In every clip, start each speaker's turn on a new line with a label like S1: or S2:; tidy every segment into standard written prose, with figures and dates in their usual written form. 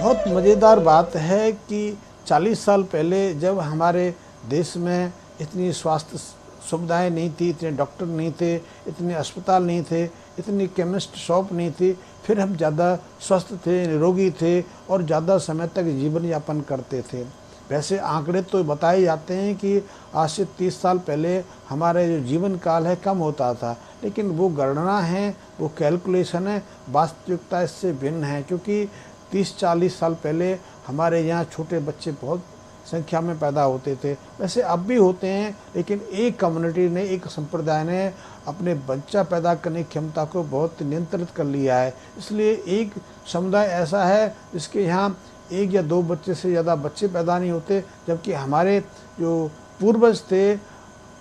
S1: बहुत मज़ेदार बात है कि 40 साल पहले जब हमारे देश में इतनी स्वास्थ्य सुविधाएं नहीं थी, इतने डॉक्टर नहीं थे, इतने अस्पताल नहीं थे, इतनी केमिस्ट शॉप नहीं थी, फिर हम ज़्यादा स्वस्थ थे, निरोगी थे और ज़्यादा समय तक जीवन यापन करते थे। वैसे आंकड़े तो बताए जाते हैं कि आज से 30 साल पहले हमारा जो जीवन काल है कम होता था, लेकिन वो गणना है, वो कैलकुलेशन है, वास्तविकता इससे भिन्न है। क्योंकि 30-40 साल पहले हमारे यहाँ छोटे बच्चे बहुत संख्या में पैदा होते थे। वैसे अब भी होते हैं, लेकिन एक कम्युनिटी ने, एक संप्रदाय ने अपने बच्चा पैदा करने की क्षमता को बहुत नियंत्रित कर लिया है। इसलिए एक समुदाय ऐसा है जिसके यहाँ 1 या 2 बच्चे से ज़्यादा बच्चे पैदा नहीं होते, जबकि हमारे जो पूर्वज थे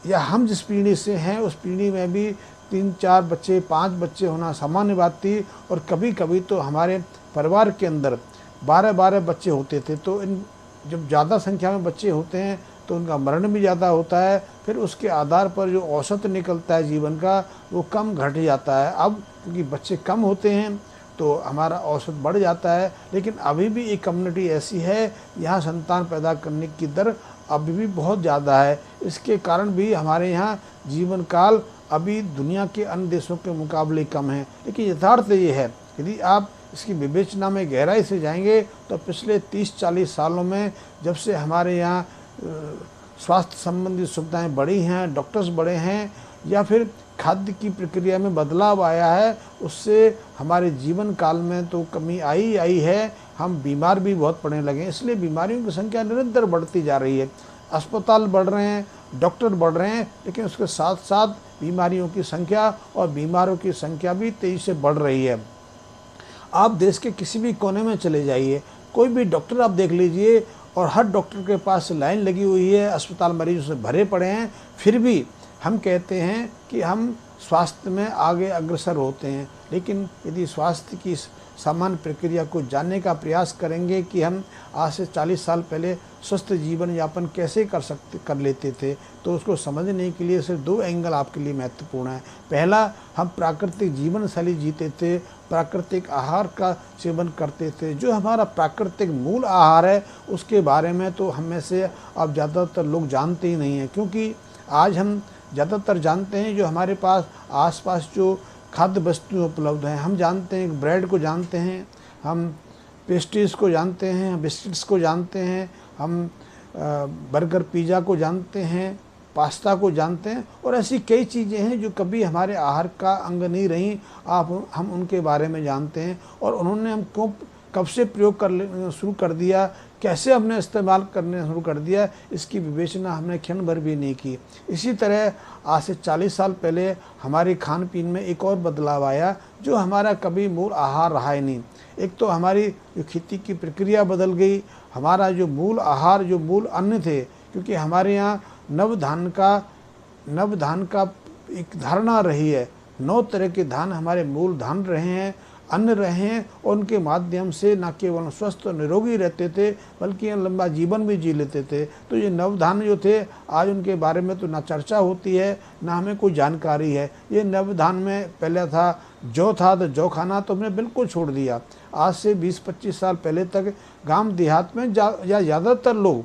S1: या हम जिस पीढ़ी से हैं उस पीढ़ी में भी 3-4 बच्चे, 5 बच्चे होना सामान्य बात थी। और कभी कभी तो हमारे परिवार के अंदर 12-12 बच्चे होते थे। तो इन जब ज़्यादा संख्या में बच्चे होते हैं तो उनका मरण भी ज़्यादा होता है। फिर उसके आधार पर जो औसत निकलता है जीवन का वो कम घट जाता है। अब क्योंकि बच्चे कम होते हैं तो हमारा औसत बढ़ जाता है, लेकिन अभी भी एक कम्युनिटी ऐसी है यहाँ संतान पैदा करने की दर अभी भी बहुत ज़्यादा है। इसके कारण भी हमारे यहाँ जीवन काल अभी दुनिया के अन्य देशों के मुकाबले कम है। लेकिन यथार्थ ये है, यदि आप इसकी विवेचना में गहराई से जाएंगे तो पिछले 30-40 सालों में जब से हमारे यहाँ स्वास्थ्य संबंधी सुविधाएं बढ़ी हैं, डॉक्टर्स बढ़े हैं, या फिर खाद्य की प्रक्रिया में बदलाव आया है, उससे हमारे जीवन काल में तो कमी आई है। हम बीमार भी बहुत पड़ने लगे हैं, इसलिए बीमारियों की संख्या निरंतर बढ़ती जा रही है। अस्पताल बढ़ रहे हैं, डॉक्टर बढ़ रहे हैं, लेकिन उसके साथ साथ बीमारियों की संख्या और बीमारों की संख्या भी तेज़ी से बढ़ रही है। आप देश के किसी भी कोने में चले जाइए, कोई भी डॉक्टर आप देख लीजिए और हर डॉक्टर के पास लाइन लगी हुई है, अस्पताल मरीजों से भरे पड़े हैं। फिर भी हम कहते हैं कि हम स्वास्थ्य में आगे अग्रसर होते हैं, लेकिन यदि स्वास्थ्य की सामान्य प्रक्रिया को जानने का प्रयास करेंगे कि हम आज से 40 साल पहले स्वस्थ जीवन यापन कैसे कर लेते थे, तो उसको समझने के लिए सिर्फ 2 एंगल आपके लिए महत्वपूर्ण है। पहला, हम प्राकृतिक जीवन शैली जीते थे, प्राकृतिक आहार का सेवन करते थे। जो हमारा प्राकृतिक मूल आहार है उसके बारे में तो हम में से अब ज़्यादातर लोग जानते ही नहीं हैं, क्योंकि आज हम ज़्यादातर जानते हैं जो हमारे पास आसपास जो खाद्य वस्तुएं उपलब्ध हैं। हम जानते हैं ब्रेड को जानते हैं, हम पेस्ट्रीज़ को जानते हैं, बिस्किट्स को जानते हैं, हम बर्गर पिज़्ज़ा को जानते हैं, पास्ता को जानते हैं, और ऐसी कई चीज़ें हैं जो कभी हमारे आहार का अंग नहीं रहीं, हम उनके बारे में जानते हैं। और उन्होंने हम कब से प्रयोग शुरू कर दिया, कैसे हमने इस्तेमाल करने शुरू कर दिया, इसकी विवेचना हमने क्षण भर भी नहीं की। इसी तरह आज से 40 साल पहले हमारे खान पीन में एक और बदलाव आया जो हमारा कभी मूल आहार रहा ही नहीं। एक तो हमारी जो खेती की प्रक्रिया बदल गई, हमारा जो मूल आहार, जो मूल अन्न थे, क्योंकि हमारे यहाँ नवधान का एक धारणा रही है। 9 तरह के धान हमारे मूल धान रहे हैं, अन्न रहे हैं, और उनके माध्यम से न केवल स्वस्थ और निरोगी रहते थे बल्कि लंबा जीवन भी जी लेते थे। तो ये नवधान जो थे आज उनके बारे में तो ना चर्चा होती है, ना हमें कोई जानकारी है। ये नवधान में पहले था जौ था, तो जौ खाना तो हमने बिल्कुल छोड़ दिया। आज से 20-25 साल पहले तक गांव देहात में या ज़्यादातर लोग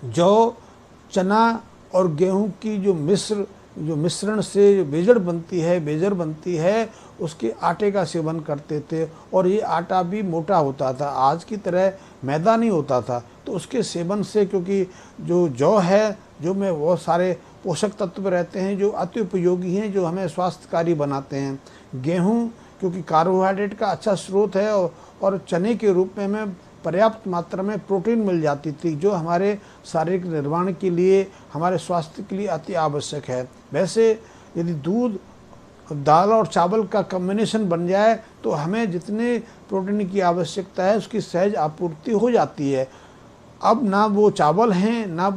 S1: जौ, चना और गेहूं की जो मिश्रण से जो बेजर बनती है उसके आटे का सेवन करते थे, और ये आटा भी मोटा होता था, आज की तरह मैदा नहीं होता था। तो उसके सेवन से, क्योंकि जो जौ है, जो में बहुत सारे पोषक तत्व रहते हैं जो अति उपयोगी हैं, जो हमें स्वास्थ्यकारी बनाते हैं। गेहूं क्योंकि कार्बोहाइड्रेट का अच्छा स्रोत है, और चने के रूप में हमें पर्याप्त मात्रा में प्रोटीन मिल जाती थी, जो हमारे शारीरिक निर्माण के लिए, हमारे स्वास्थ्य के लिए अति आवश्यक है। वैसे यदि दूध, दाल और चावल का कॉम्बिनेशन बन जाए तो हमें जितने प्रोटीन की आवश्यकता है उसकी सहज आपूर्ति हो जाती है। अब ना वो चावल हैं, ना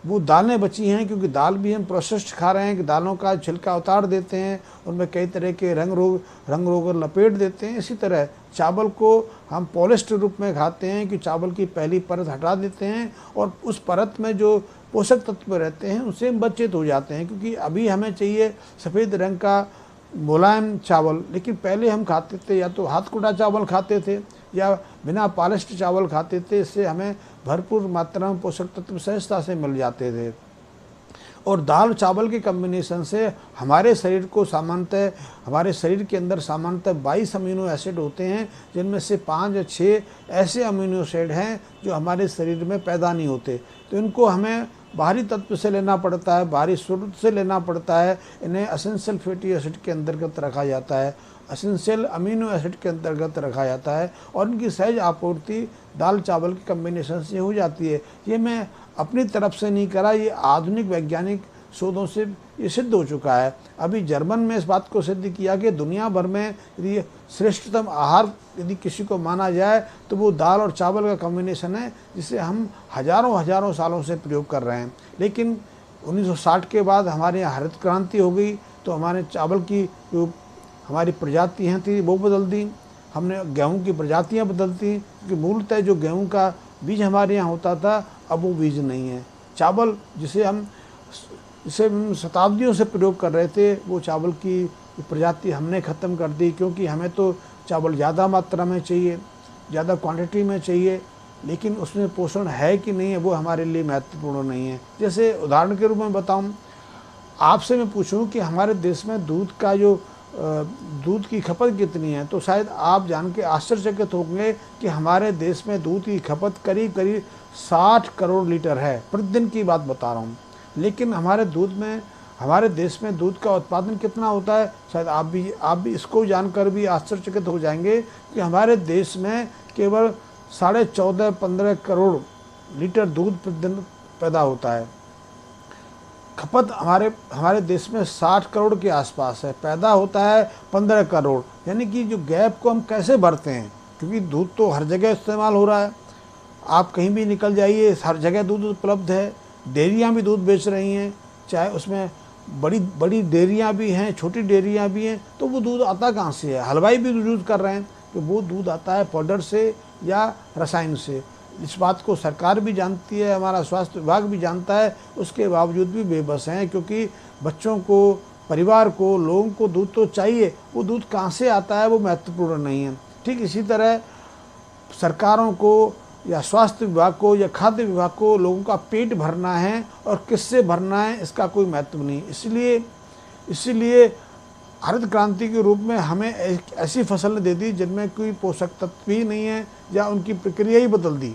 S1: वो दालें बची हैं, क्योंकि दाल भी हम प्रोसेस्ड खा रहे हैं कि दालों का छिलका उतार देते हैं, उनमें कई तरह के रंग रोग लपेट देते हैं। इसी तरह चावल को हम पॉलिश्ड रूप में खाते हैं कि चावल की पहली परत हटा देते हैं और उस परत में जो पोषक तत्व रहते हैं उनसे हम वंचित हो जाते हैं, क्योंकि अभी हमें चाहिए सफ़ेद रंग का मुलायम चावल, लेकिन पहले हम खाते थे या तो हाथ कुटा चावल खाते थे या बिना पॉलिश्ड चावल खाते थे। इससे हमें भरपूर मात्रा में पोषक तत्व सहजता से मिल जाते थे। और दाल चावल के कम्बिनेशन से हमारे शरीर को सामान्यतः, हमारे शरीर के अंदर सामान्यतः 22 अमीनो एसिड होते हैं, जिनमें से 5 या 6 ऐसे अमीनो एसिड हैं जो हमारे शरीर में पैदा नहीं होते। तो इनको हमें बाहरी तत्व से लेना पड़ता है, बाहरी स्रोत से लेना पड़ता है। इन्हें एसेंशियल फैटी एसिड के अंतर्गत रखा जाता है, एसेंशियल अमीनो एसिड के अंतर्गत रखा जाता है, और इनकी सहज आपूर्ति दाल चावल के कम्बिनेशन से हो जाती है। ये मैं अपनी तरफ से नहीं करा, ये आधुनिक वैज्ञानिक शोधों से ये सिद्ध हो चुका है। अभी जर्मन में इस बात को सिद्ध किया कि दुनिया भर में यदि श्रेष्ठतम आहार यदि किसी को माना जाए तो वो दाल और चावल का कॉम्बिनेशन है, जिसे हम हजारों सालों से प्रयोग कर रहे हैं। लेकिन 1960 के बाद हमारे यहाँ हरित क्रांति हो गई, तो हमारे चावल की जो हमारी प्रजातियाँ थी वो बदल दी, हमने गेहूँ की प्रजातियाँ बदल दी, क्योंकि मूलतः जो गेहूँ का बीज हमारे यहाँ होता था अब वो बीज नहीं है। चावल जिसे हम शताब्दियों से प्रयोग कर रहे थे, वो चावल की प्रजाति हमने ख़त्म कर दी, क्योंकि हमें तो चावल ज़्यादा मात्रा में चाहिए, ज़्यादा क्वांटिटी में चाहिए, लेकिन उसमें पोषण है कि नहीं है वो हमारे लिए महत्वपूर्ण नहीं है। जैसे उदाहरण के रूप में बताऊँ, आपसे मैं पूछूं कि हमारे देश में दूध की खपत कितनी है, तो शायद आप जान के आश्चर्यचकित होंगे कि हमारे देश में दूध की खपत करीब 60 करोड़ लीटर है। प्रतिदिन की बात बता रहा हूँ। लेकिन हमारे देश में दूध का उत्पादन कितना होता है, शायद आप भी इसको जानकर भी आश्चर्यचकित हो जाएंगे कि हमारे देश में केवल 14.5-15 करोड़ लीटर दूध प्रतिदिन पैदा होता है। खपत हमारे देश में 60 करोड़ के आसपास है, पैदा होता है 15 करोड़। यानी कि जो गैप को हम कैसे भरते हैं, क्योंकि दूध तो हर जगह इस्तेमाल हो रहा है। आप कहीं भी निकल जाइए, हर जगह दूध उपलब्ध है। डेयरियाँ भी दूध बेच रही हैं, चाहे उसमें बड़ी डेयरियाँ भी हैं, छोटी डेयरियाँ भी हैं। तो वो दूध आता कहाँ से है? हलवाई भी यूज़ कर रहे हैं कि वो दूध आता है पाउडर से या रसायन से। इस बात को सरकार भी जानती है, हमारा स्वास्थ्य विभाग भी जानता है, उसके बावजूद भी बेबस हैं, क्योंकि बच्चों को, परिवार को, लोगों को दूध तो चाहिए, वो दूध कहाँ से आता है वो महत्वपूर्ण नहीं है। ठीक इसी तरह सरकारों को या स्वास्थ्य विभाग को या खाद्य विभाग को लोगों का पेट भरना है, और किससे भरना है इसका कोई महत्व नहीं। इसीलिए हरित क्रांति के रूप में हमें एक ऐसी फसल दे दी जिनमें कोई पोषक तत्व ही नहीं है, या उनकी प्रक्रिया ही बदल दी,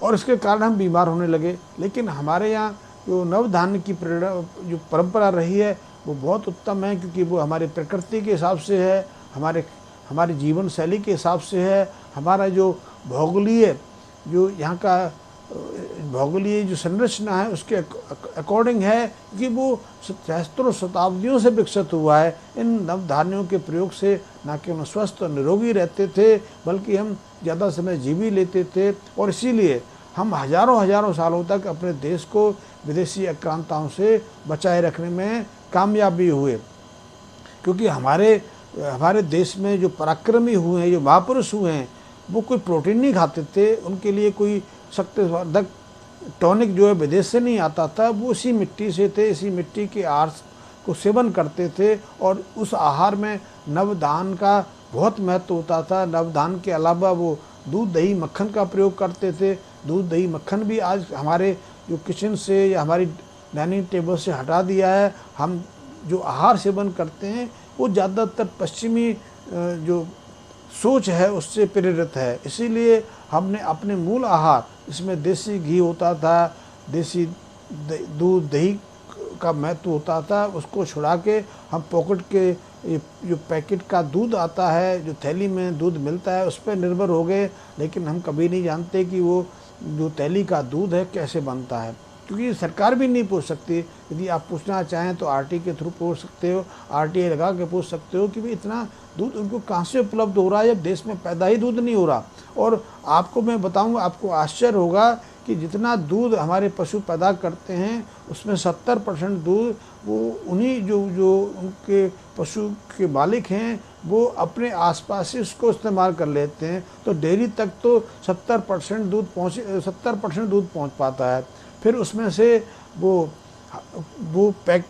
S1: और इसके कारण हम बीमार होने लगे। लेकिन हमारे यहाँ जो नवधान्य की जो परंपरा रही है वो बहुत उत्तम है, क्योंकि वो हमारी प्रकृति के हिसाब से है, हमारी जीवन शैली के हिसाब से है, हमारा जो भौगोलिक जो संरचना है उसके अकॉर्डिंग है, कि वो सहस्त्रों शताब्दियों से विकसित हुआ है। इन नवधान्यों के प्रयोग से न केवल स्वस्थ और निरोगी रहते थे, बल्कि हम ज़्यादा समय जी भी लेते थे, और इसीलिए हम हजारों सालों तक अपने देश को विदेशी आक्रांताओं से बचाए रखने में कामयाब भी हुए। क्योंकि हमारे देश में जो पराक्रमी हुए हैं, जो महापुरुष हुए हैं, वो कोई प्रोटीन नहीं खाते थे, उनके लिए कोई शक्तिवर्धक टॉनिक जो है विदेश से नहीं आता था, वो इसी मिट्टी से थे, इसी मिट्टी के आहार को सेवन करते थे, और उस आहार में नवधान का बहुत महत्व होता था। नवधान के अलावा वो दूध दही मक्खन का प्रयोग करते थे। दूध दही मक्खन भी आज हमारे जो किचन से या हमारी डाइनिंग टेबल से हटा दिया है। हम जो आहार सेवन करते हैं वो ज़्यादातर पश्चिमी जो सोच है उससे प्रेरित है। इसीलिए हमने अपने मूल आहार, इसमें देसी घी होता था, देसी दूध दही का महत्व होता था, उसको छुड़ा के हम पॉकेट के जो पैकेट का दूध आता है, जो थैली में दूध मिलता है, उस पर निर्भर हो गए। लेकिन हम कभी नहीं जानते कि वो जो थैली का दूध है कैसे बनता है, क्योंकि सरकार भी नहीं पूछ सकती। यदि आप पूछना चाहें तो आरटी के थ्रू पूछ सकते हो, आरटीआई लगा के पूछ सकते हो कि भाई इतना दूध उनको कहाँ से उपलब्ध हो रहा है, जब देश में पैदा ही दूध नहीं हो रहा। और आपको मैं बताऊंगा, आपको आश्चर्य होगा कि जितना दूध हमारे पशु पैदा करते हैं उसमें 70% दूध वो उन्हीं जो उनके पशु के मालिक हैं वो अपने आसपास ही उसको इस्तेमाल कर लेते हैं। तो डेयरी तक तो 70% दूध पहुँच पाता है। फिर उसमें से वो पैक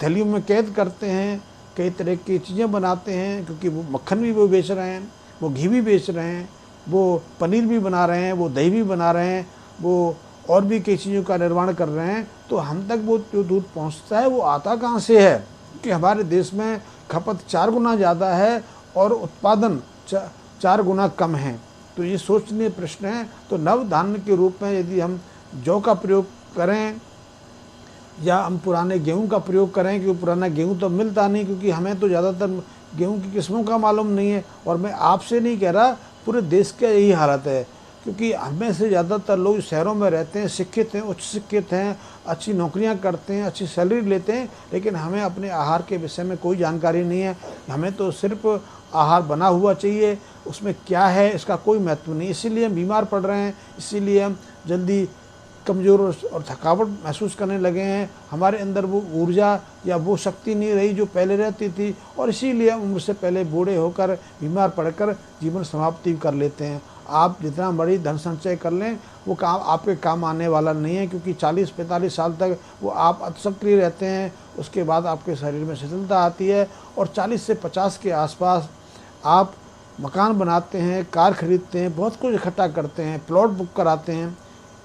S1: थैलियों में कैद करते हैं, कई तरह की चीज़ें बनाते हैं, क्योंकि वो मक्खन भी वो बेच रहे हैं, वो घी भी बेच रहे हैं, वो पनीर भी बना रहे हैं, वो दही भी बना रहे हैं, वो और भी कई चीज़ों का निर्माण कर रहे हैं। तो हम तक वो जो दूध पहुंचता है वो आता कहाँ से है? कि हमारे देश में खपत 4 गुना ज़्यादा है और उत्पादन 4 गुना कम है। तो ये सोचनीय प्रश्न है। तो नव धान्य के रूप में यदि हम जौ का प्रयोग करें या हम पुराने गेहूं का प्रयोग करें, क्योंकि पुराना गेहूं तो मिलता नहीं, क्योंकि हमें तो ज़्यादातर गेहूं की किस्मों का मालूम नहीं है। और मैं आपसे नहीं कह रहा, पूरे देश का यही हालत है, क्योंकि हमें से ज़्यादातर लोग शहरों में रहते हैं, शिक्षित हैं, उच्च शिक्षित हैं, अच्छी नौकरियां करते हैं, अच्छी सैलरी लेते हैं, लेकिन हमें अपने आहार के विषय में कोई जानकारी नहीं है। हमें तो सिर्फ आहार बना हुआ चाहिए, उसमें क्या है इसका कोई महत्व नहीं। इसीलिए हम बीमार पड़ रहे हैं, इसीलिए हम जल्दी कमज़ोर और थकावट महसूस करने लगे हैं। हमारे अंदर वो ऊर्जा या वो शक्ति नहीं रही जो पहले रहती थी, और इसीलिए हम उम्र से पहले बूढ़े होकर बीमार पड़कर जीवन समाप्ति कर लेते हैं। आप जितना बड़ी धन संचय कर लें, वो काम आपके काम आने वाला नहीं है, क्योंकि 40-45 साल तक वो आप अतिसक्रिय रहते हैं। उसके बाद आपके शरीर में शिथिलता आती है, और 40 से 50 के आसपास आप मकान बनाते हैं, कार खरीदते हैं, बहुत कुछ इकट्ठा करते हैं, प्लॉट बुक कराते हैं।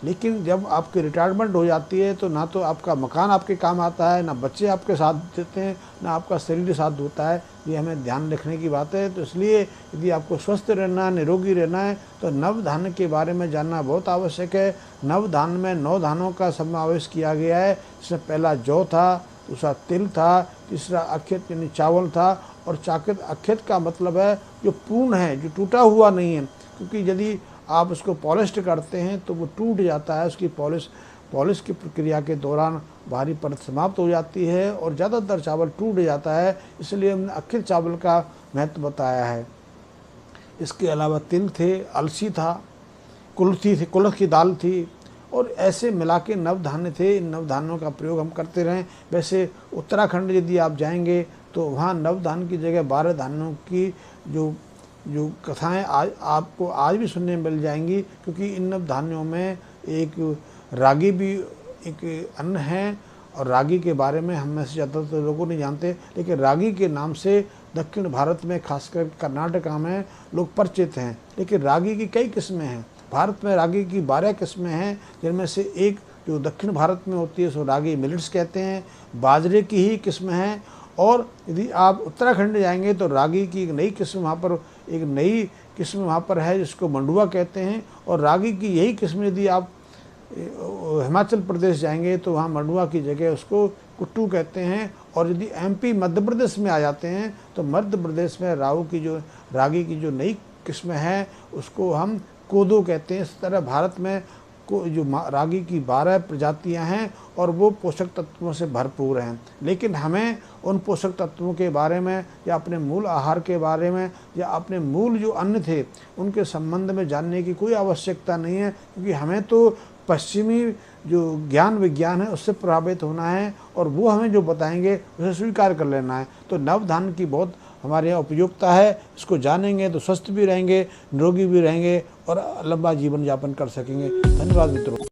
S1: लेकिन जब आपकी रिटायरमेंट हो जाती है तो ना तो आपका मकान आपके काम आता है, ना बच्चे आपके साथ देते हैं, ना आपका शरीर साथ देता है। ये हमें ध्यान रखने की बात है। तो इसलिए यदि आपको स्वस्थ रहना है, निरोगी रहना है, तो नव धान्य के बारे में जानना बहुत आवश्यक है। नव धान्य में 9 धानों का समावेश किया गया है। इसमें पहला जौ था, दूसरा तिल था, तीसरा अक्षत यानी चावल था, और चाकित अक्षत का मतलब है जो पूर्ण है, जो टूटा हुआ नहीं है, क्योंकि यदि आप उसको पॉलिश करते हैं तो वो टूट जाता है। उसकी पॉलिश की प्रक्रिया के दौरान बाहरी परत समाप्त हो जाती है और ज़्यादातर चावल टूट जाता है। इसलिए हमने अक्षत चावल का महत्व बताया है। इसके अलावा तिल थे, अलसी था, कुल्थ की दाल थी, और ऐसे मिला के नवधान्य थे। इन नवधान्यों का प्रयोग हम करते रहें। वैसे उत्तराखंड यदि आप जाएंगे तो वहाँ नवधान्य की जगह 12 धान्यों की जो कथाएं आपको आज भी सुनने मिल जाएंगी, क्योंकि इन नवधान्यों में एक रागी भी एक अन्न है, और रागी के बारे में हम में से ज़्यादातर लोगों नहीं जानते। लेकिन रागी के नाम से दक्षिण भारत में, खासकर कर्नाटका में लोग परिचित हैं। लेकिन रागी की कई किस्में हैं। भारत में रागी की 12 किस्में हैं, जिनमें से एक जो दक्षिण भारत में होती है सो रागी मिलेट्स कहते हैं, बाजरे की ही किस्म है। और यदि आप उत्तराखंड जाएंगे तो रागी की एक नई किस्म वहाँ पर है, जिसको मंडुआ कहते हैं। और रागी की यही किस्म यदि आप हिमाचल प्रदेश जाएंगे तो वहाँ मंडुआ की जगह उसको कुट्टू कहते हैं। और यदि MP मध्य प्रदेश में आ जाते हैं तो मध्य प्रदेश में रागी की जो नई किस्म है उसको हम कोदो कहते हैं। इस तरह भारत में जो रागी की 12 प्रजातियां हैं, और वो पोषक तत्वों से भरपूर हैं। लेकिन हमें उन पोषक तत्वों के बारे में, या अपने मूल आहार के बारे में, या अपने मूल जो अन्न थे उनके संबंध में जानने की कोई आवश्यकता नहीं है, क्योंकि हमें तो पश्चिमी जो ज्ञान विज्ञान है उससे प्रभावित होना है, और वो हमें जो बताएंगे उसे स्वीकार कर लेना है। तो नवधान्य की बहुत हमारे यहाँ उपयोगिता है। इसको जानेंगे तो स्वस्थ भी रहेंगे, निरोगी भी रहेंगे, और लंबा जीवन यापन कर सकेंगे। धन्यवाद मित्रों।